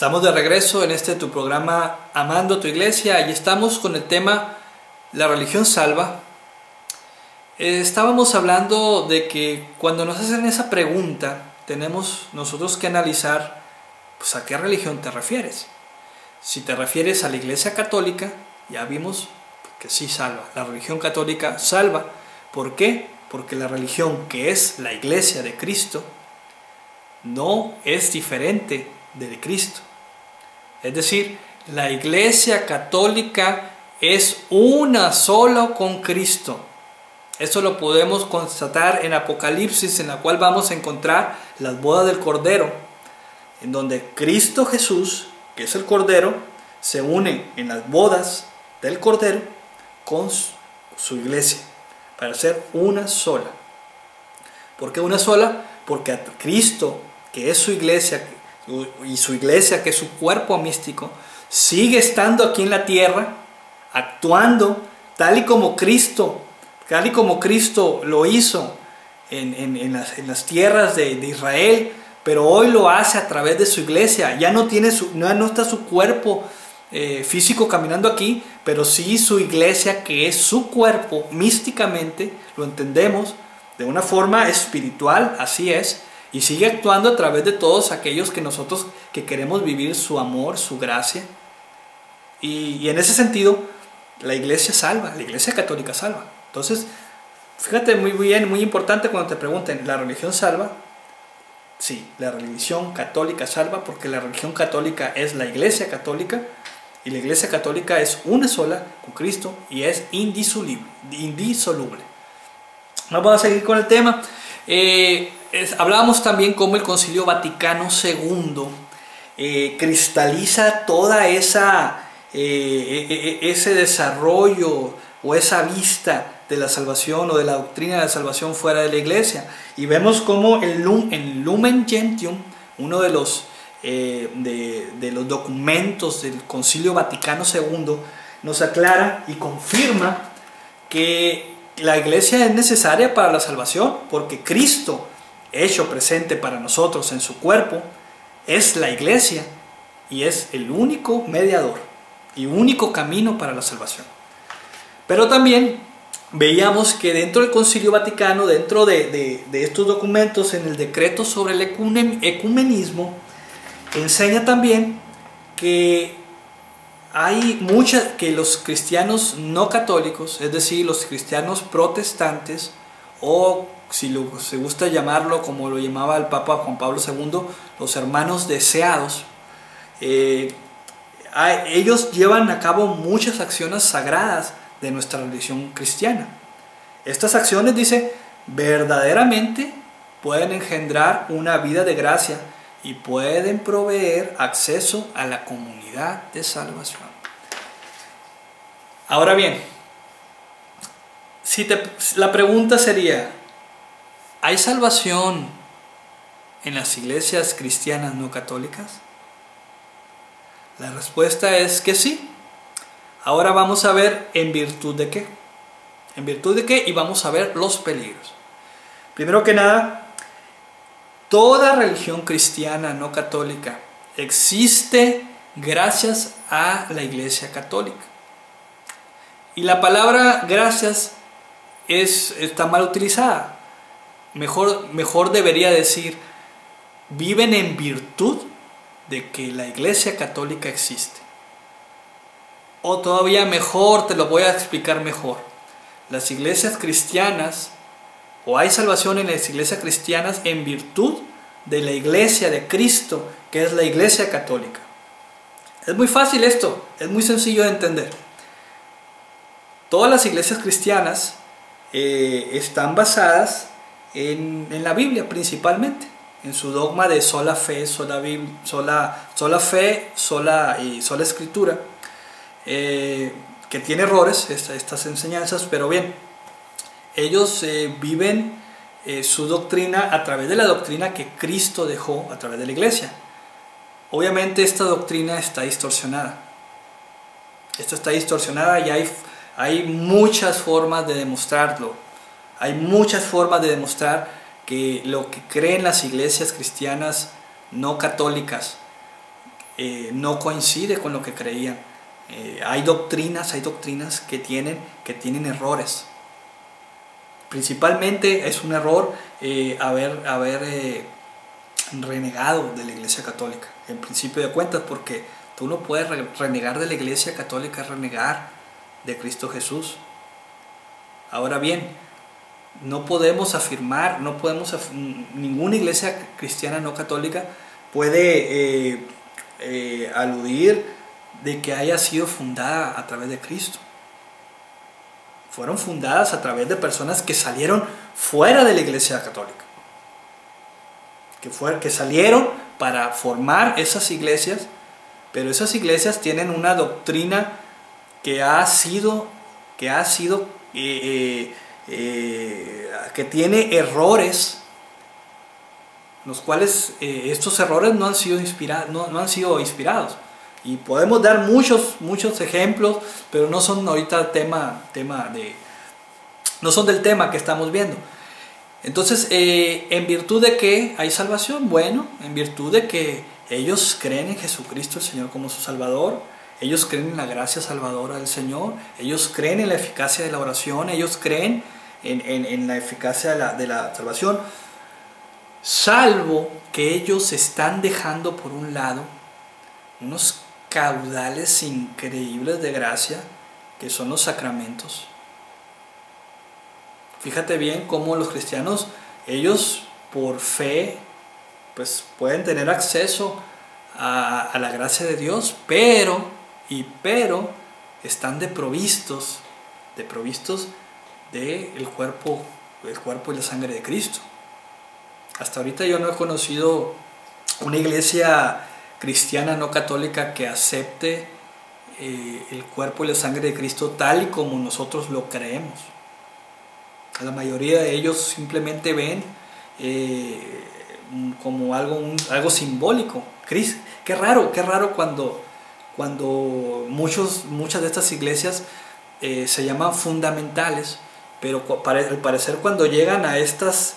Estamos de regreso en tu programa Amando a tu Iglesia y estamos con el tema La religión salva. Estábamos hablando de que cuando nos hacen esa pregunta tenemos nosotros que analizar pues, a qué religión te refieres. Si te refieres a la Iglesia Católica, ya vimos que sí salva. La religión católica salva. ¿Por qué? Porque la religión que es la Iglesia de Cristo no es diferente de Cristo. Es decir, la Iglesia Católica es una sola con Cristo. Esto lo podemos constatar en Apocalipsis, en la cual vamos a encontrar las bodas del Cordero, en donde Cristo Jesús, que es el Cordero, se une en las bodas del Cordero con su iglesia, para ser una sola. ¿Por qué una sola? Porque a Cristo, que es su iglesia, y su iglesia, que es su cuerpo místico, sigue estando aquí en la tierra, actuando tal y como Cristo lo hizo en las tierras de Israel, pero hoy lo hace a través de su iglesia. Ya no está su cuerpo físico caminando aquí, pero sí su iglesia, que es su cuerpo místicamente, lo entendemos de una forma espiritual, así es, y sigue actuando a través de todos aquellos que queremos vivir su amor, su gracia. Y en ese sentido, la iglesia salva, la iglesia católica salva. Entonces, fíjate muy bien, muy importante cuando te pregunten, ¿la religión salva? Sí, la religión católica salva, porque la religión católica es la iglesia católica, y la iglesia católica es una sola con Cristo y es indisoluble. Vamos a seguir con el tema. Hablábamos también cómo el Concilio Vaticano II cristaliza toda ese desarrollo o esa vista de la salvación o de la doctrina de la salvación fuera de la iglesia. Y vemos cómo el Lumen Gentium, uno de los documentos del Concilio Vaticano II, nos aclara y confirma que la iglesia es necesaria para la salvación, porque Cristo, hecho presente para nosotros en su cuerpo, es la iglesia y es el único mediador y único camino para la salvación. Pero también veíamos que dentro del Concilio Vaticano, dentro de estos documentos, en el decreto sobre el ecumenismo, enseña también que que los cristianos no católicos, es decir, los cristianos protestantes, o si se gusta llamarlo como lo llamaba el Papa Juan Pablo II, los hermanos deseados, ellos llevan a cabo muchas acciones sagradas de nuestra religión cristiana. Estas acciones, dice, verdaderamente pueden engendrar una vida de gracia y pueden proveer acceso a la comunidad de salvación. Ahora bien, la pregunta sería, ¿hay salvación en las iglesias cristianas no católicas? La respuesta es que sí. Ahora vamos a ver en virtud de qué. En virtud de qué, y vamos a ver los peligros. Primero que nada, toda religión cristiana no católica existe gracias a la Iglesia Católica. Y la palabra gracias está mal utilizada. Mejor debería decir, viven en virtud de que la Iglesia Católica existe. O todavía mejor, te lo voy a explicar mejor. Las iglesias cristianas, o hay salvación en las iglesias cristianas en virtud de la iglesia de Cristo, que es la Iglesia Católica. Es muy fácil esto, es muy sencillo de entender. Todas las iglesias cristianas están basadas en la Biblia principalmente, en su dogma de sola fe, sola escritura, que tiene errores estas enseñanzas, pero bien, ellos viven su doctrina a través de la doctrina que Cristo dejó a través de la iglesia. Obviamente esta doctrina está distorsionada. Esto está distorsionada y hay muchas formas de demostrarlo. Hay muchas formas de demostrar que lo que creen las iglesias cristianas no católicas no coincide con lo que creían. Hay doctrinas que tienen errores. Principalmente es un error haber renegado de la Iglesia Católica, en principio de cuentas, porque tú no puedes renegar de la Iglesia Católica, renegar de Cristo Jesús. Ahora bien, no podemos afirmar, ninguna iglesia cristiana no católica puede aludir de que haya sido fundada a través de Cristo. Fueron fundadas a través de personas que salieron fuera de la Iglesia Católica, que salieron para formar esas iglesias, pero esas iglesias tienen una doctrina que tiene errores, los cuales estos errores no han sido inspirados. Y podemos dar muchos ejemplos, pero no son ahorita no son del tema que estamos viendo. Entonces, ¿en virtud de qué hay salvación? Bueno, en virtud de que ellos creen en Jesucristo el Señor como su Salvador, ellos creen en la gracia salvadora del Señor, ellos creen en la eficacia de la oración, ellos creen en la eficacia de la salvación, salvo que ellos están dejando por un lado unos caudales increíbles de gracia, que son los sacramentos. Fíjate bien cómo los cristianos, ellos por fe, pues pueden tener acceso a la gracia de Dios, pero están desprovistos del cuerpo y la sangre de Cristo. Hasta ahorita yo no he conocido una iglesia cristiana no católica que acepte el cuerpo y la sangre de Cristo tal y como nosotros lo creemos. La mayoría de ellos simplemente ven como algo simbólico. Qué raro cuando muchas de estas iglesias se llaman fundamentales, pero al parecer cuando llegan a estas,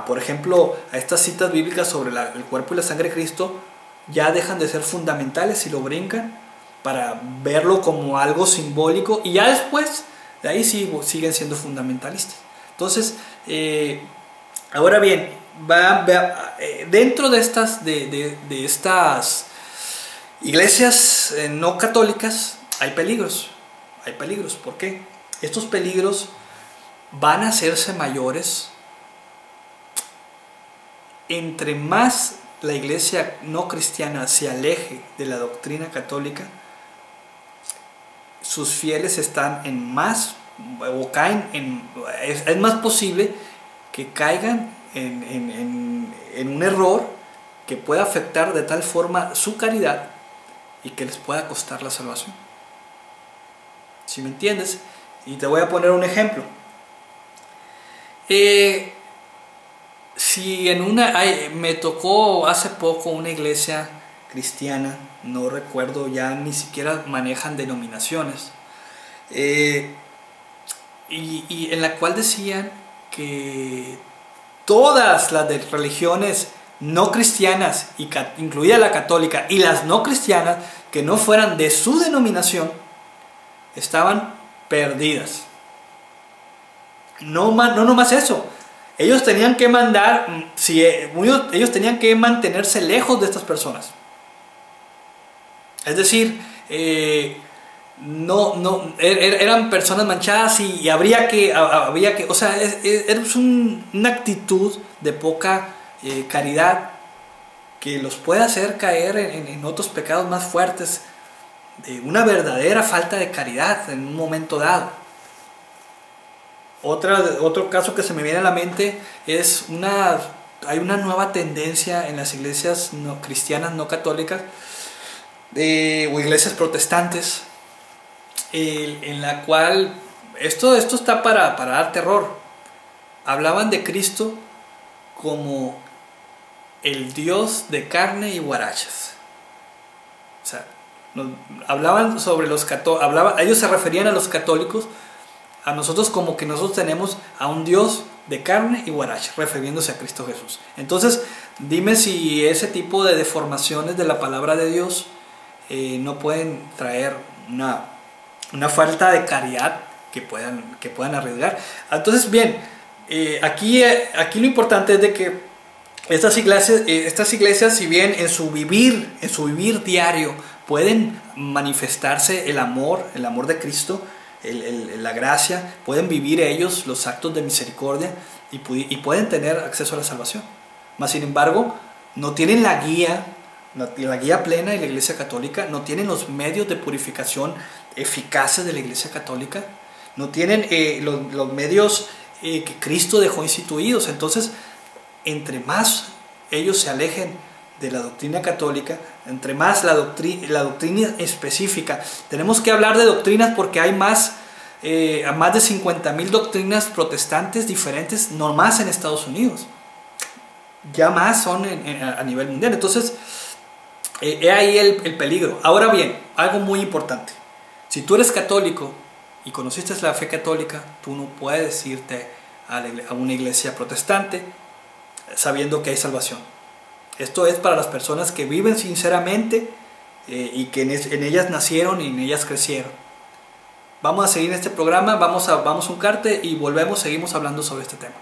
por ejemplo, a estas citas bíblicas sobre el cuerpo y la sangre de Cristo, ya dejan de ser fundamentales y lo brincan para verlo como algo simbólico, y ya después de ahí siguen siendo fundamentalistas. Entonces, ahora bien, dentro de estas iglesias no católicas hay peligros. ¿Por qué? Estos peligros van a hacerse mayores entre más la iglesia no cristiana se aleje de la doctrina católica. Sus fieles están es más posible que caigan en un error que pueda afectar de tal forma su caridad y que les pueda costar la salvación. ¿Sí me entiendes? Y te voy a poner un ejemplo. Si me tocó hace poco una iglesia cristiana, no recuerdo, ya ni siquiera manejan denominaciones, y en la cual decían que todas las de religiones no cristianas, incluida la católica, y las no cristianas que no fueran de su denominación, estaban perdidas. No nomás eso, ellos tenían que ellos tenían que mantenerse lejos de estas personas. Es decir, eran personas manchadas y habría que, o sea, es una actitud de poca caridad que los puede hacer caer en otros pecados más fuertes, de una verdadera falta de caridad en un momento dado. Otro caso que se me viene a la mente es hay una nueva tendencia en las iglesias cristianas no católicas, o iglesias protestantes, en la cual esto está para dar terror. Hablaban de Cristo como el Dios de carne y guarachas. O sea, hablaban sobre ellos se referían a los católicos, a nosotros, como que nosotros tenemos a un Dios de carne y guaracha, refiriéndose a Cristo Jesús. Entonces Dime si ese tipo de deformaciones de la palabra de Dios no pueden traer una falta de caridad que puedan arriesgar. Entonces, bien, aquí lo importante es de que estas iglesias, si bien en su vivir diario pueden manifestarse el amor de Cristo, la gracia, pueden vivir ellos los actos de misericordia y pueden tener acceso a la salvación. Mas sin embargo, no tienen la guía plena de la Iglesia Católica, no tienen los medios de purificación eficaces de la Iglesia Católica, no tienen los medios que Cristo dejó instituidos. Entonces, entre más ellos se alejen de la doctrina católica, entre más la doctrina específica, tenemos que hablar de doctrinas porque hay más de 50.000 doctrinas protestantes diferentes, no más en Estados Unidos, ya más son a nivel mundial. Entonces, he ahí el peligro. Ahora bien, algo muy importante: si tú eres católico y conociste la fe católica, tú no puedes irte a una iglesia protestante sabiendo que hay salvación. Esto es para las personas que viven sinceramente y que en ellas nacieron y en ellas crecieron. Vamos a seguir en este programa, vamos a un corte y seguimos hablando sobre este tema.